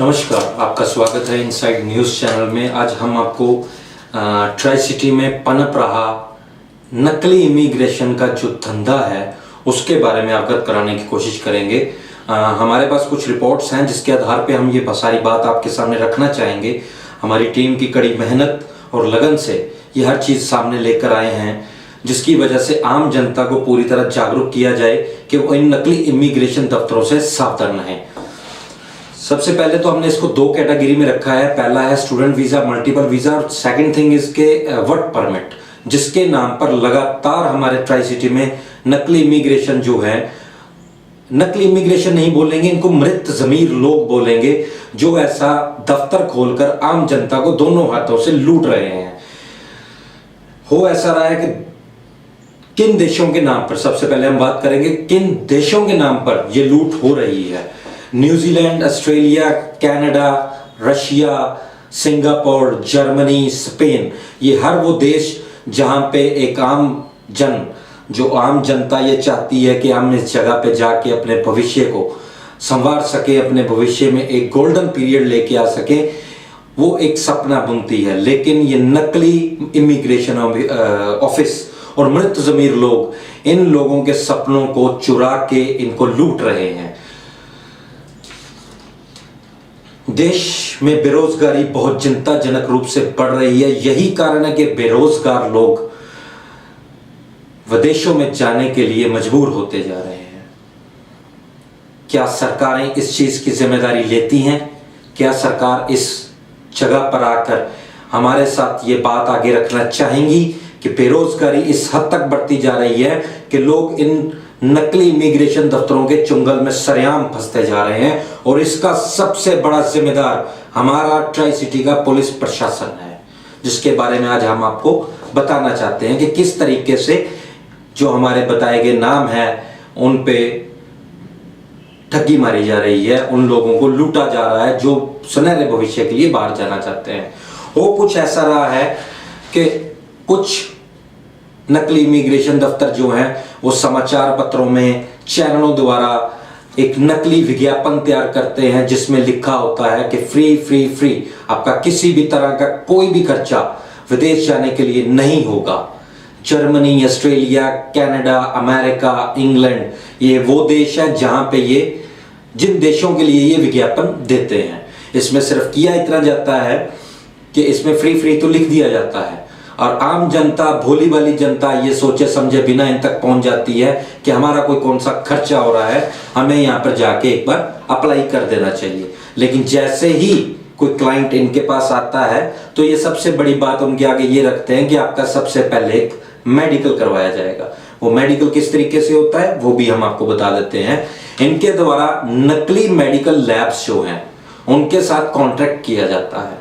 नमस्कार, आपका स्वागत है इनसाइड न्यूज़ चैनल में। आज हम आपको ट्राई सिटी में पनप रहा नकली इमिग्रेशन का जो धंधा है उसके बारे में अवगत कराने की कोशिश करेंगे। हमारे पास कुछ रिपोर्ट्स हैं जिसके आधार पे हम ये सारी बात आपके सामने रखना चाहेंगे। हमारी टीम की कड़ी मेहनत और लगन से ये हर चीज़ सामने लेकर आए हैं, जिसकी वजह से आम जनता को पूरी तरह जागरूक किया जाए कि वो इन नकली इमिग्रेशन दफ्तरों से सावधान रहें। सबसे पहले तो हमने इसको दो कैटेगरी में रखा है। पहला है स्टूडेंट वीज़ा, मल्टीपल वीज़ा, और सेकंड थिंग इसके वर्क परमिट, जिसके नाम पर लगातार हमारे ट्राई सिटी में नकली इमिग्रेशन जो है, नकली इमिग्रेशन नहीं बोलेंगे, इनको मृत ज़मीर लोग बोलेंगे, जो ऐसा दफ्तर खोलकर आम जनता को दोनों हाथों से लूट रहे हैं। हो ऐसा रहा है कि किन देशों के नाम पर, सबसे पहले हम बात करेंगे किन देशों के नाम पर यह लूट हो रही है। New Zealand, Australia, Canada, Russia, Singapore, Germany, Spain, ये हर वो देश जहां पे एक आम जनता ये चाहती है कि हम इस जगह पे जाके अपने भविष्य को संवार सके, अपने भविष्य में एक गोल्डन पीरियड लेके आ सके, वो एक सपना बुनती है। लेकिन ये नकली इमिग्रेशन ऑफिस और मृत ज़मीर लोग इन लोगों के सपनों को चुरा के इनको लूट रहे हैं। देश में बेरोजगारी बहुत चिंताजनक रूप से बढ़ रही है। यही कारण है कि बेरोजगार लोग विदेशों में जाने के लिए मजबूर होते जा रहे हैं। क्या सरकारें इस चीज की जिम्मेदारी लेती हैं? क्या सरकार इस जगह पर आकर हमारे साथ ये बात आगे रखना चाहेंगी कि बेरोजगारी इस हद तक बढ़ती जा रही है कि लोग इन नकली इमिग्रेशन दफ्तरों के चुंगल में सरेआम फंसते जा रहे हैं, और इसका सबसे बड़ा जिम्मेदार हमारा ट्राई सिटी का पुलिस प्रशासन है, जिसके बारे में आज हम आपको बताना चाहते हैं कि किस तरीके से जो हमारे बताए गए नाम है उन पे ठगी मारी जा रही है, उन लोगों को लूटा जा रहा है जो सुनहरे भविष्य के लिए बाहर जाना चाहते हैं। वो कुछ ऐसा रहा है कि कुछ नकली इमिग्रेशन दफ्तर जो हैं वो समाचार पत्रों में, चैनलों द्वारा एक नकली विज्ञापन तैयार करते हैं जिसमें लिखा होता है कि फ्री फ्री फ्री, आपका किसी भी तरह का कोई भी खर्चा विदेश जाने के लिए नहीं होगा। Germany, Australia, Canada, America, England, ये वो देश है जहां पे ये जिन देशों के लिए ये विज्ञापन देते हैं। इसमें सिर्फ किया इतना जाता है कि इसमें फ्री फ्री तो लिख दिया जाता है, और आम जनता, भोली वाली जनता ये सोचे समझे बिना इन तक पहुंच जाती है कि हमारा कोई कौन सा खर्चा हो रहा है, हमें यहाँ पर जाके एक बार अप्लाई कर देना चाहिए। लेकिन जैसे ही कोई क्लाइंट इनके पास आता है तो ये सबसे बड़ी बात उनके आगे ये रखते हैं कि आपका सबसे पहले एक मेडिकल करवाया जाएगा। वो मेडिकल किस तरीके से होता है वो भी हम आपको बता देते हैं। इनके द्वारा नकली मेडिकल लैब्स जो हैं उनके साथ कॉन्ट्रैक्ट किया जाता है,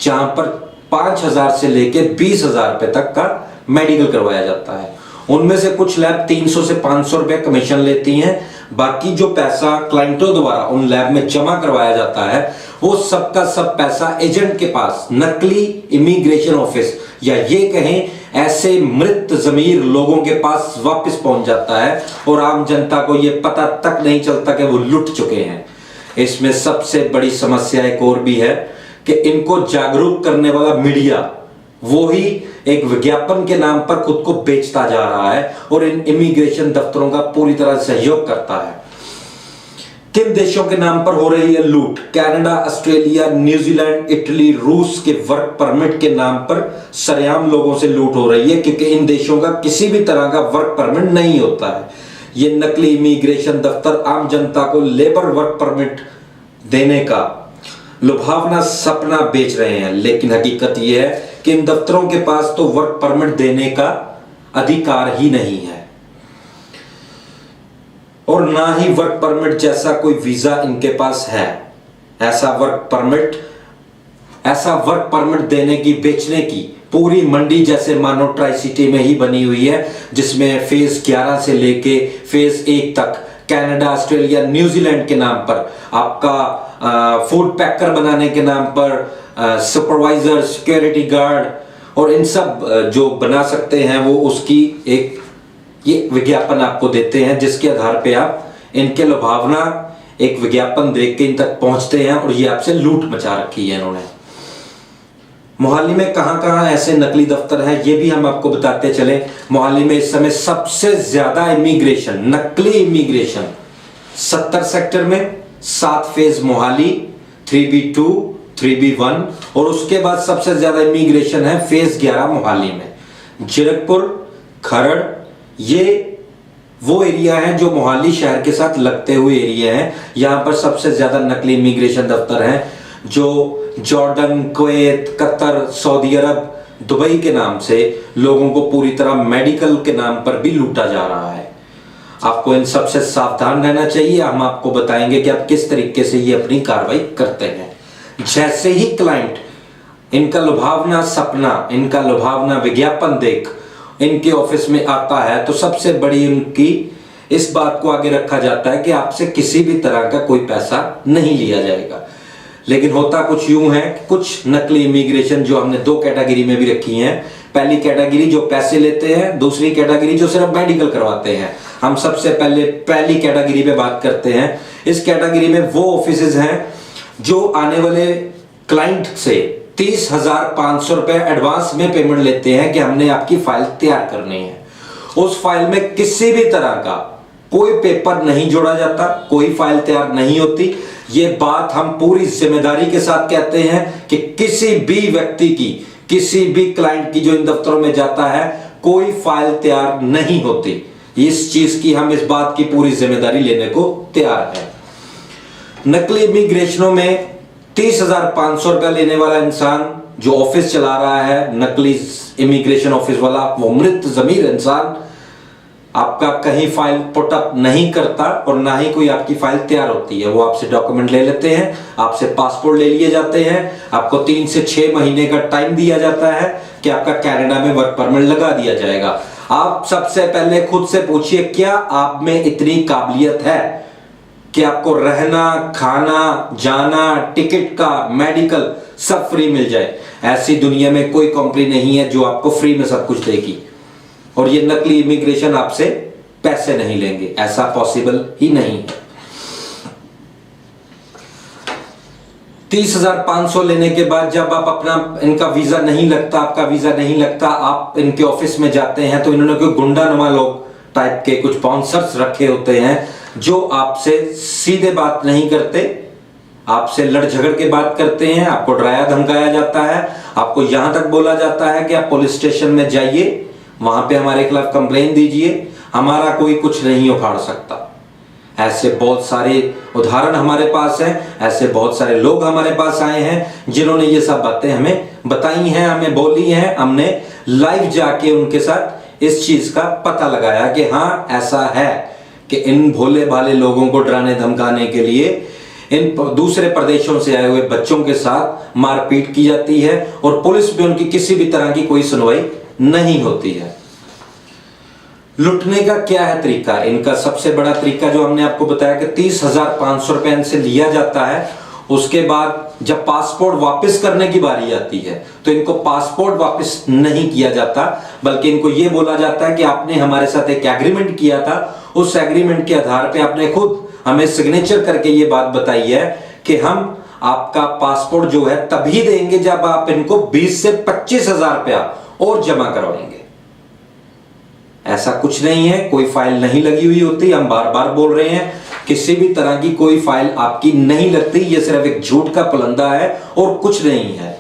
जहां पर 5,000 से लेके 20,000 रुपए तक का मेडिकल करवाया जाता है। उनमें से कुछ लैब 300 से 500 रुपए कमीशन लेती हैं। बाकी जो पैसा क्लाइंटों द्वारा उन लैब में जमा करवाया जाता है वो सबका सब पैसा एजेंट के पास, नकली इमिग्रेशन ऑफिस या ये कहें ऐसे मृत ज़मीर लोगों के पास वापस पहुंच जाता है, और आम जनता को ये पता तक नहीं चलता कि वो लुट चुके हैं। इसमें सबसे बड़ी समस्या एक और भी है कि इनको जागरूक करने वाला मीडिया वो ही एक विज्ञापन के नाम पर खुद को बेचता जा रहा है और इन इमिग्रेशन दफ्तरों का पूरी तरह सहयोग करता है। किन देशों के नाम पर हो रही है लूट? कनाडा, ऑस्ट्रेलिया, न्यूजीलैंड, इटली, रूस के वर्क परमिट के नाम पर सरेआम लोगों से लूट हो रही है, क्योंकि इन देशों का किसी भी तरह का वर्क परमिट नहीं होता है। ये नकली इमिग्रेशन दफ्तर आम जनता को लेबर वर्क परमिट देने का लुभावना सपना बेच रहे हैं, लेकिन हकीकत यह है कि इन दफ्तरों के पास तो वर्क परमिट देने का अधिकार ही नहीं है, और ना ही वर्क परमिट जैसा कोई वीजा इनके पास है। ऐसा वर्क परमिट देने की, बेचने की पूरी मंडी जैसे मानो ट्राई सिटी में ही बनी हुई है, जिसमें फेज 11 से लेके फेज 1 तक कनाडा, ऑस्ट्रेलिया, न्यूजीलैंड के नाम पर, आपका फूड पैकर बनाने के नाम पर सुपरवाइजर, सिक्योरिटी गार्ड और इन सब जो बना सकते हैं वो उसकी एक ये विज्ञापन आपको देते हैं, जिसके आधार पे आप इनके लुभावना एक विज्ञापन देख के इन तक पहुंचते हैं और ये आपसे लूट मचा रखी है इन्होंने। मोहाली में कहां कहां ऐसे नकली दफ्तर हैं ये भी हम आपको बताते चले। मोहाली में इस समय सबसे ज्यादा इमिग्रेशन, नकली इमिग्रेशन 70 सेक्टर में, 7 फेज मोहाली, 3B2, 3B1 और उसके बाद सबसे ज्यादा इमिग्रेशन है फेज 11 मोहाली में। जीरकपुर, खरड़, ये वो एरिया है जो मोहाली शहर के साथ लगते हुए एरिया है। यहां पर सबसे ज्यादा नकली इमिग्रेशन दफ्तर हैं जो जॉर्डन, कुवैत, कतर, सऊदी अरब, दुबई के नाम से लोगों को पूरी तरह मेडिकल के नाम पर भी लूटा जा रहा है। आपको इन सबसे सावधान रहना चाहिए। हम आपको बताएंगे कि आप किस तरीके से ये अपनी कार्रवाई करते हैं। जैसे ही क्लाइंट इनका लुभावना सपना, इनका लुभावना विज्ञापन देख इनके ऑफिस में आता है तो सबसे बड़ी उनकी इस बात को आगे रखा जाता है कि आपसे किसी भी तरह का कोई पैसा नहीं लिया जाएगा। लेकिन होता कुछ यूं है, कुछ नकली इमिग्रेशन जो हमने 2 कैटेगरी में भी रखी हैं। पहली कैटेगरी जो पैसे लेते हैं, दूसरी कैटेगरी जो सिर्फ मेडिकल करवाते हैं। हम सबसे पहले पहली कैटेगरी पे बात करते हैं। इस कैटेगरी में वो ऑफिसेज हैं जो आने वाले क्लाइंट से 30,500 रुपए एडवांस में पेमेंट लेते हैं कि हमने आपकी फाइल तैयार करनी है। उस फाइल में किसी भी तरह का कोई पेपर नहीं जोड़ा जाता, कोई फाइल तैयार नहीं होती। ये बात हम पूरी जिम्मेदारी के साथ कहते हैं कि किसी भी व्यक्ति की, किसी भी क्लाइंट की जो इन दफ्तरों में जाता है, कोई फाइल तैयार नहीं होती। इस चीज की हम इस बात की पूरी जिम्मेदारी लेने को तैयार हैं। नकली इमिग्रेशनों में 30,500 रुपया लेने वाला इंसान जो ऑफिस चला रहा है, नकली इमिग्रेशन ऑफिस वाला, वो मृत जमीर इंसान आपका कहीं फाइल पुटअप नहीं करता और ना ही कोई आपकी फाइल तैयार होती है। वो आपसे डॉक्यूमेंट ले लेते हैं, आपसे पासपोर्ट ले लिए जाते हैं, आपको 3 से 6 महीने का टाइम दिया जाता है कि आपका कनाडा में वर्क परमिट लगा दिया जाएगा। आप सबसे पहले खुद से पूछिए, क्या आप में इतनी काबिलियत है कि आपको रहना, खाना, जाना, टिकट का, मेडिकल सब फ्री मिल जाए? ऐसी दुनिया में कोई कंपनी नहीं है जो आपको फ्री में सब कुछ देगी और ये नकली इमिग्रेशन आपसे पैसे नहीं लेंगे। ऐसा पॉसिबल ही नहीं है। 30,500 लेने के बाद जब आप अपना, इनका वीजा नहीं लगता, आपका वीजा नहीं लगता, आप इनके ऑफिस में जाते हैं तो इन्होंने कोई गुंडानुमा लोग टाइप के कुछ बाउंसर्स रखे होते हैं जो आपसे सीधे बात नहीं करते, आपसे लड़ झगड़ के बात करते हैं। आपको डराया धमकाया जाता है, आपको यहां तक बोला जाता है कि आप पुलिस स्टेशन में जाइए, वहां पे हमारे खिलाफ कंप्लेन दीजिए, हमारा कोई कुछ नहीं उखाड़ सकता। ऐसे बहुत सारे उदाहरण हमारे पास हैं, ऐसे बहुत सारे लोग हमारे पास आए हैं जिन्होंने ये सब बातें हमें बताई हैं, हमें बोली हैं। हमने लाइव जाके उनके साथ इस चीज का पता लगाया कि हाँ ऐसा है कि इन भोले भाले लोगों को डराने धमकाने के लिए इन दूसरे प्रदेशों से आए हुए बच्चों के साथ मारपीट की जाती है और पुलिस में उनकी किसी भी तरह की कोई सुनवाई नहीं होती है। लुटने का क्या है तरीका? इनका सबसे बड़ा तरीका जो हमने आपको बताया कि 30,500 रुपए इनसे लिया जाता है। उसके बाद जब पासपोर्ट वापस करने की बारी आती है तो इनको पासपोर्ट वापस नहीं किया जाता, बल्कि इनको यह बोला जाता है कि आपने हमारे साथ एक एग्रीमेंट किया था, उस एग्रीमेंट के आधार पे आपने खुद हमें सिग्नेचर करके ये बात बताई है कि हम आपका पासपोर्ट जो है तभी देंगे जब आप इनको 20 से 25,000 रुपया और जमा करवाएंगे। ऐसा कुछ नहीं है, कोई फाइल नहीं लगी हुई होती। हम बार बार बोल रहे हैं, किसी भी तरह की कोई फाइल आपकी नहीं लगती। ये सिर्फ एक झूठ का पुलंदा है और कुछ नहीं है।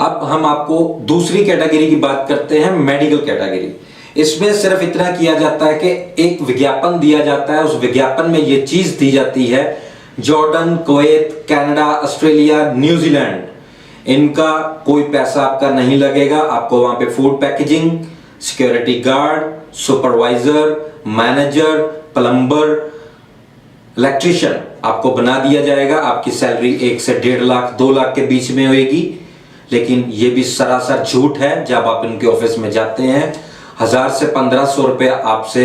अब हम आपको दूसरी कैटेगरी की बात करते हैं, मेडिकल कैटेगरी। इसमें सिर्फ इतना किया जाता है कि एक विज्ञापन दिया जाता है, उस विज्ञापन में यह चीज दी जाती है, Jordan, Kuwait, Canada, Australia, New Zealand, इनका कोई पैसा आपका नहीं लगेगा। आपको वहां पे food packaging, security guard, supervisor, manager, plumber, electrician आपको बना दिया जाएगा। आपकी सैलरी 1 से 1.5 लाख 2 लाख के बीच में होगी। लेकिन यह भी सरासर झूठ है। जब आप इनके ऑफिस में जाते हैं 1000 से 1500 रुपए आपसे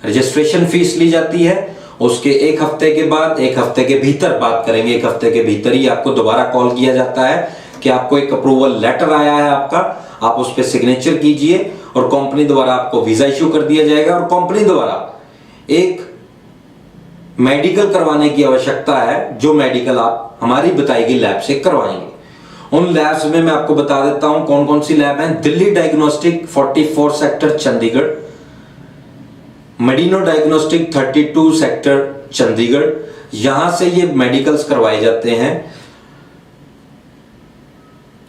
रजिस्ट्रेशन फीस ली जाती है। उसके 1 हफ्ते के बाद, 1 हफ्ते के भीतर बात करेंगे, 1 हफ्ते के भीतर ही आपको दोबारा कॉल किया जाता है कि आपको एक अप्रूवल लेटर आया है आपका, आप उस पर सिग्नेचर कीजिए और कंपनी द्वारा आपको वीजा इश्यू कर दिया जाएगा और कंपनी द्वारा एक मेडिकल करवाने की आवश्यकता है, जो मेडिकल आप हमारी बताई गई लैब से करवाएंगे। उन लैब्स में मैं आपको बता देता हूं कौन कौन सी लैब हैं। Delhi diagnostic 44 sector Chandigarh, Medino diagnostic 32 sector Chandigarh, यहां से ये मेडिकल्स करवाए जाते हैं।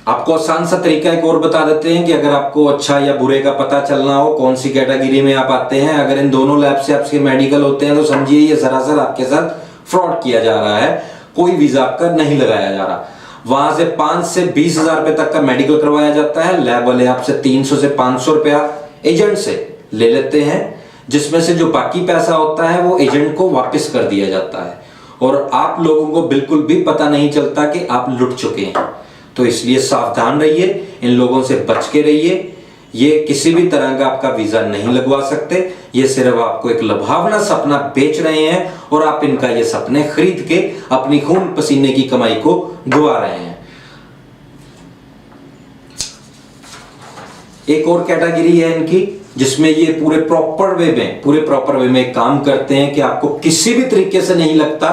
आपको आसान सा तरीका एक और बता देते हैं कि अगर आपको अच्छा या बुरे का पता चलना हो, कौन सी कैटेगरी में आप आते हैं, अगर इन दोनों लैब से आपके मेडिकल होते हैं तो समझिए ये सरासर आपके साथ फ्रॉड किया जा रहा है, कोई वीजा आपका नहीं लगाया जा रहा। वहां से 5 से 20 हजार रुपए तक का मेडिकल करवाया जाता है। लैब वाले आपसे 300 से 500 रुपया एजेंट से ले लेते हैं, जिसमें से जो बाकी पैसा होता है वो एजेंट को वापस कर दिया जाता है और आप लोगों को बिल्कुल भी पता नहीं चलता कि आप लुट चुके हैं। तो इसलिए सावधान रहिए, इन लोगों से बच के रहिए। ये किसी भी तरह का आपका वीजा नहीं लगवा सकते, ये सिर्फ आपको एक लुभावना सपना बेच रहे हैं और आप इनका ये सपने खरीद के अपनी खून पसीने की कमाई को गवा रहे हैं। एक और कैटेगरी है इनकी जिसमें ये पूरे प्रॉपर वे में काम करते हैं कि आपको किसी भी तरीके से नहीं लगता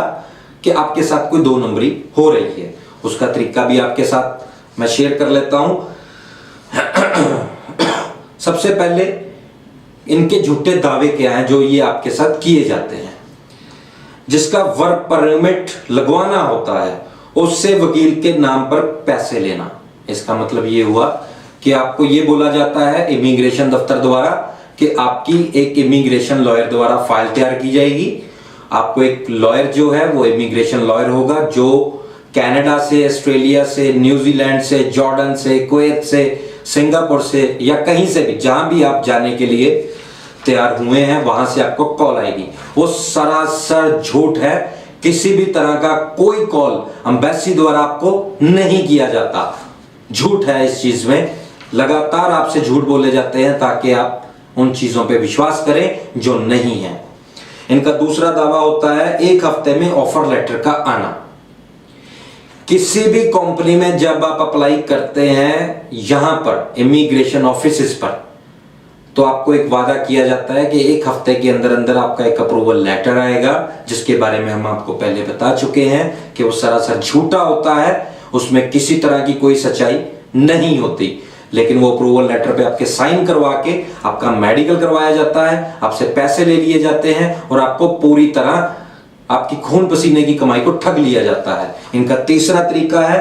कि आपके साथ कोई 2 नंबरी हो रही है। उसका तरीका भी आपके साथ मैं शेयर कर लेता हूं। सबसे पहले इनके झूठे दावे क्या हैं जो ये आपके साथ किए जाते हैं। जिसका वर्क परमिट लगवाना होता है उससे वकील के नाम पर पैसे लेना। इसका मतलब ये हुआ कि आपको ये बोला जाता है इमिग्रेशन दफ्तर द्वारा कि आपकी एक इमिग्रेशन लॉयर द्वारा फाइल तैयार की जाएगी। आपको एक लॉयर जो है वो इमिग्रेशन लॉयर होगा जो कनाडा से, ऑस्ट्रेलिया से, न्यूजीलैंड से, जॉर्डन से, कुवैत से, सिंगापुर से या कहीं से भी, जहां भी आप जाने के लिए तैयार हुए हैं वहां से आपको कॉल आएगी। वो सरासर झूठ है, किसी भी तरह का कोई कॉल एम्बेसी द्वारा आपको नहीं किया जाता। झूठ है इस चीज में, लगातार आपसे झूठ बोले जाते हैं ताकि आप उन चीजों पे विश्वास करें जो नहीं है। इनका दूसरा दावा होता है 1 हफ्ते में ऑफर लेटर का आना। किसी भी कंपनी में जब आप अप्लाई करते हैं यहां पर इमिग्रेशन ऑफिस पर, तो आपको एक वादा किया जाता है कि 1 हफ्ते के अंदर अंदर आपका एक अप्रूवल लेटर आएगा, जिसके बारे में हम आपको पहले बता चुके हैं कि वो सरासर झूठा होता है, उसमें किसी तरह की कोई सच्चाई नहीं होती। लेकिन वो अप्रूवल लेटर पे आपके साइन करवा के आपका मेडिकल करवाया जाता है, आपसे पैसे ले लिए जाते हैं और आपको पूरी तरह आपकी खून पसीने की कमाई को ठग लिया जाता है। इनका तीसरा तरीका है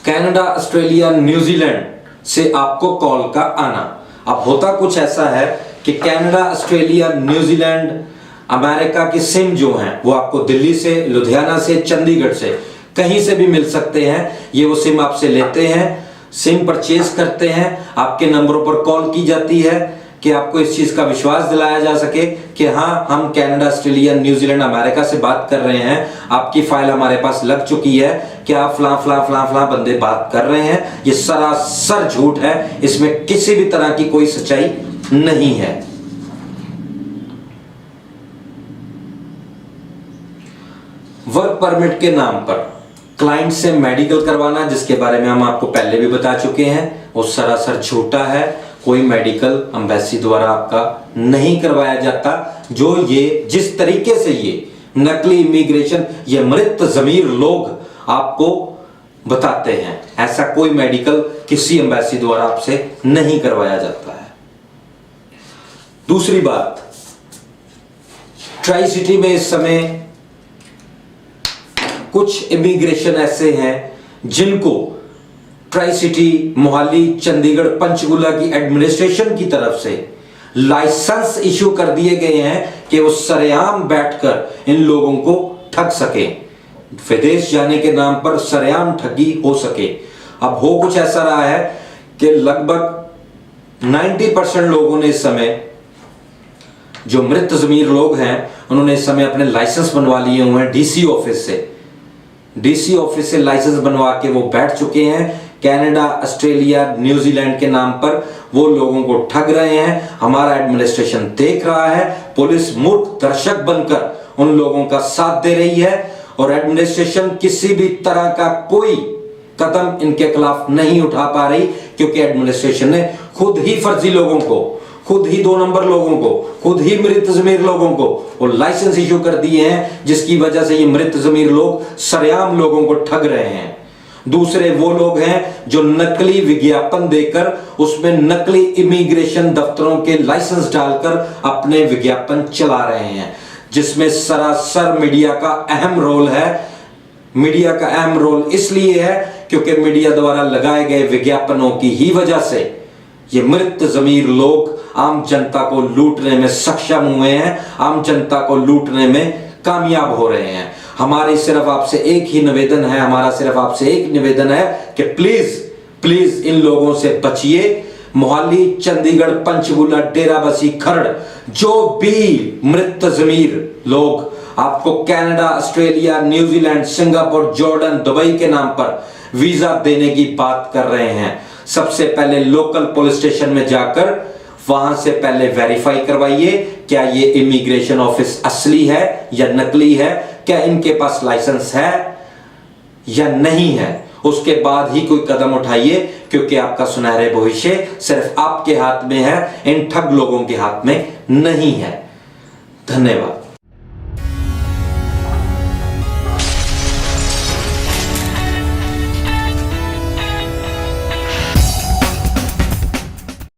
कनाडा, ऑस्ट्रेलिया, न्यूजीलैंड से आपको कॉल का आना। अब होता कुछ ऐसा है कि कनाडा, ऑस्ट्रेलिया, न्यूजीलैंड, अमेरिका की सिम जो हैं वो आपको दिल्ली से, लुधियाना से, चंडीगढ़ से कहीं से भी मिल सकते हैं। ये वो सिम आपसे लेते हैं, सिम परचेज करते हैं, आपके नंबरों पर कॉल की जाती है कि आपको इस चीज का विश्वास दिलाया जा सके कि हाँ, हम कनाडा, ऑस्ट्रेलिया, न्यूजीलैंड, अमेरिका से बात कर रहे हैं, आपकी फाइल हमारे पास लग चुकी है, कि आप फलां बंदे बात कर रहे हैं। ये सरासर झूठ है, इसमें किसी भी तरह की कोई सच्चाई नहीं है। वर्क परमिट के नाम पर क्लाइंट से मेडिकल करवाना, जिसके बारे में हम आपको पहले भी बता चुके हैं, वो सरासर झूठा है। कोई मेडिकल एम्बेसी द्वारा आपका नहीं करवाया जाता। जो ये जिस तरीके से ये नकली इमिग्रेशन, ये मृत ज़मीर लोग आपको बताते हैं, ऐसा कोई मेडिकल किसी एम्बेसी द्वारा आपसे नहीं करवाया जाता है। दूसरी बात, ट्राई सिटी में इस समय कुछ इमिग्रेशन ऐसे हैं जिनको ट्राई सिटी, मोहाली, चंडीगढ़, पंचकुला की एडमिनिस्ट्रेशन की तरफ से लाइसेंस इशू कर दिए गए हैं कि वो सरेआम बैठकर इन लोगों को ठग सके, विदेश जाने के नाम पर सरेआम ठगी हो सके। अब हो कुछ ऐसा रहा है कि लगभग 90% लोगों ने इस समय, जो मृत ज़मीर लोग हैं, उन्होंने इस समय अपने लाइसेंस बनवा लिए हुए हैं डीसी ऑफिस से लाइसेंस बनवा के वो बैठ चुके हैं। कनाडा, ऑस्ट्रेलिया, न्यूजीलैंड के नाम पर वो लोगों को ठग रहे हैं। हमारा एडमिनिस्ट्रेशन देख रहा है, पुलिस मूर्ख दर्शक बनकर उन लोगों का साथ दे रही है और एडमिनिस्ट्रेशन किसी भी तरह का कोई कदम इनके खिलाफ नहीं उठा पा रही, क्योंकि एडमिनिस्ट्रेशन ने खुद ही फर्जी लोगों को, खुद ही 2 नंबर लोगों को, खुद ही मृत ज़मीर लोगों को वो लाइसेंस इशू कर दिए हैं, जिसकी वजह से ये मृत ज़मीर लोग सरेआम लोगों को ठग रहे हैं। दूसरे वो लोग हैं जो नकली विज्ञापन देकर उसमें नकली इमिग्रेशन दफ्तरों के लाइसेंस डालकर अपने विज्ञापन चला रहे हैं, जिसमें सरासर मीडिया का अहम रोल है। मीडिया का अहम रोल इसलिए है क्योंकि मीडिया द्वारा लगाए गए विज्ञापनों की ही वजह से ये मृत ज़मीर लोग आम जनता को लूटने में सक्षम हुए हैं, आम जनता को लूटने में कामयाब हो रहे हैं। हमारी सिर्फ आपसे एक ही निवेदन है, हमारा सिर्फ आपसे एक निवेदन है कि प्लीज प्लीज इन लोगों से बचिए। मोहाली, चंडीगढ़, पंचकुला, डेराबस्सी, खरड़, जो भी मृत ज़मीर लोग आपको Canada, Australia, New Zealand, Singapore, Jordan, Dubai के नाम पर वीजा देने की बात कर रहे हैं, सबसे पहले लोकल पुलिस स्टेशन में जाकर वहां से पहले वेरीफाई करवाइए क्या ये इमिग्रेशन ऑफिस असली है या नकली है, क्या इनके पास लाइसेंस है या नहीं है। उसके बाद ही कोई कदम उठाइए, क्योंकि आपका सुनहरे भविष्य सिर्फ आपके हाथ में है, इन ठग लोगों के हाथ में नहीं है। धन्यवाद।